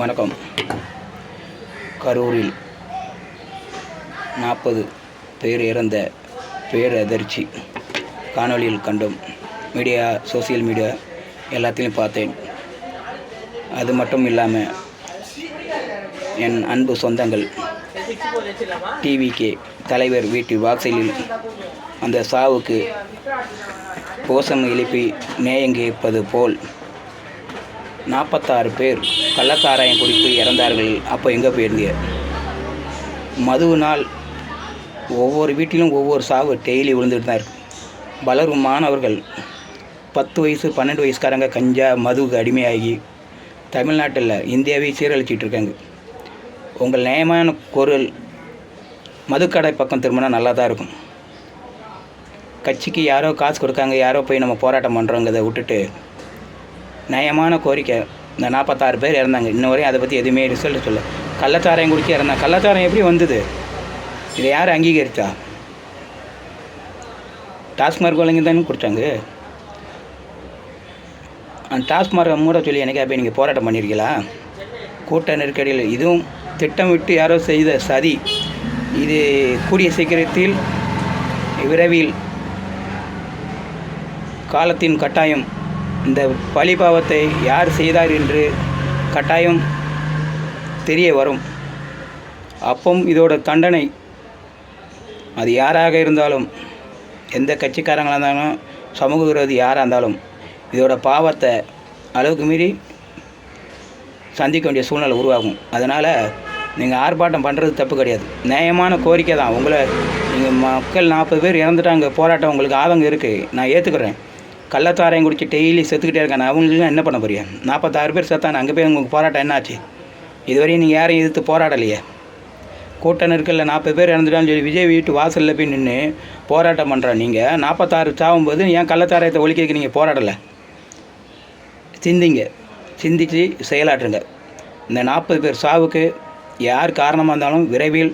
வணக்கம். கரூரில் 40 பேர் இறந்த பேரதிர்ச்சி காணொளியில் கண்டோம். சோசியல் மீடியா எல்லாத்தையும் பார்த்தேன். அது மட்டும் இல்லாமல் என் அன்பு சொந்தங்கள் டிவிகே தலைவர் வீட்டு வாசலில் அந்த சாவுக்கு கோஷம் எழுப்பி நேயங்கிப்பது போல் 46 பேர் கள்ளச்சாராயம் குடித்து இறந்தார்கள். அப்போ எங்கே போயிருந்தீங்க? மதுவினால் ஒவ்வொரு வீட்டிலும் ஒவ்வொரு சாவு டெய்லி விழுந்துட்டு தான் இருக்குது. வளரும் மாணவர்கள் 10 வயசு 12 வயசுக்காரங்க கஞ்சா மதுவுக்கு அடிமையாகி தமிழ்நாட்டில் இந்தியாவை சீரழிச்சிட்டு இருக்காங்க. உங்கள் நியாயமான குரல் மதுக்கடை பக்கம் திரும்பினா நல்லா தான் இருக்கும். கட்சிக்கு யாரோ காசு கொடுக்காங்க, யாரோ போய் நம்ம போராட்டம் பண்ணுறோங்கிறத விட்டுட்டு நியாயமான கோரிக்கை. இந்த 46 பேர் இறந்தாங்க. இன்ன வரையும் அதை பற்றி எதுவுமே ரிசல்ட் சொல்ல. கள்ளச்சாராயம் குடிச்சு இறந்தாங்க. கள்ளச்சாராயம் எப்படி வந்தது? இதை யார் அங்கீகரித்தா? டாஸ்மார்க் வழங்கி தானே குடித்தாங்க. அந்த டாஸ்மார்க்கை மூட சொல்லி எனக்கே போய் நீங்கள் போராட்டம் பண்ணியிருக்கீங்களா? கூட்ட நெருக்கடியில் இதுவும் திட்டமிட்டு யாரோ செய்த சதி. இது கூடிய சீக்கிரத்தில் விரைவில் காலத்தின் கட்டாயம் இந்த பழிபாவத்தை யார் செய்தார் என்று கட்டாயம் தெரிய வரும். அப்பவும் இதோட தண்டனை அது யாராக இருந்தாலும், எந்த கட்சிக்காரங்களாக இருந்தாலும், சமூக விரோதி யாராக இருந்தாலும் இதோட பாவத்தை அளவுக்கு மீறி சந்திக்க வேண்டிய சூழ்நிலை உருவாகும். அதனால் நீங்கள் ஆர்ப்பாட்டம் பண்ணுறது தப்பு கிடையாது. நியாயமான கோரிக்கை தான். உங்களை நீங்கள் மக்கள் 40 பேர் இறந்துட்டாங்க, போராட்டம் உங்களுக்கு ஆதங்கம் இருக்குது, நான் ஏற்றுக்கிறேன். கள்ளச்சாராயம் குடிச்சு டெய்லி செத்துக்கிட்டே இருக்காங்க. அவங்களுக்குலாம் என்ன பண்ண போறியா? 46 பேர் செத்தாங்க. அங்கே போய் உங்களுக்கு போராட்டம் என்னாச்சு? இதுவரையும் நீங்கள் யாரையும் எதிர்த்து போராடலையே. கூட்ட நெருக்கடியில் 40 பேர் இறந்துட்டான்னு சொல்லி விஜய் வீட்டு வாசலில் போய் நின்று போராட்டம் பண்ணுற நீங்கள் 46 சாகும்போது ஏன் கள்ளச்சாராயத்தை ஒழிக்கிறதுக்கு நீங்கள் போராடலை? சிந்திச்சு செயலாற்றுங்க. இந்த 40 பேர் சாவுக்கு யார் காரணமாக இருந்தாலும் விரைவில்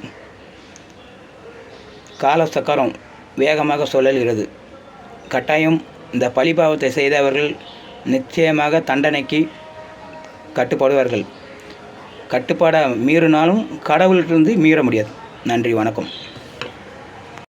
காலச்சக்கரம் வேகமாக சுழல்கிறது. கட்டாயம் இந்த பழிபாவத்தை செய்தவர்கள் நிச்சயமாக தண்டனைக்கு கட்டுப்படுவார்கள். கட்டுப்பாடை மீறினாலும் கடவுள்கிட்டருந்து மீற முடியாது. நன்றி, வணக்கம்.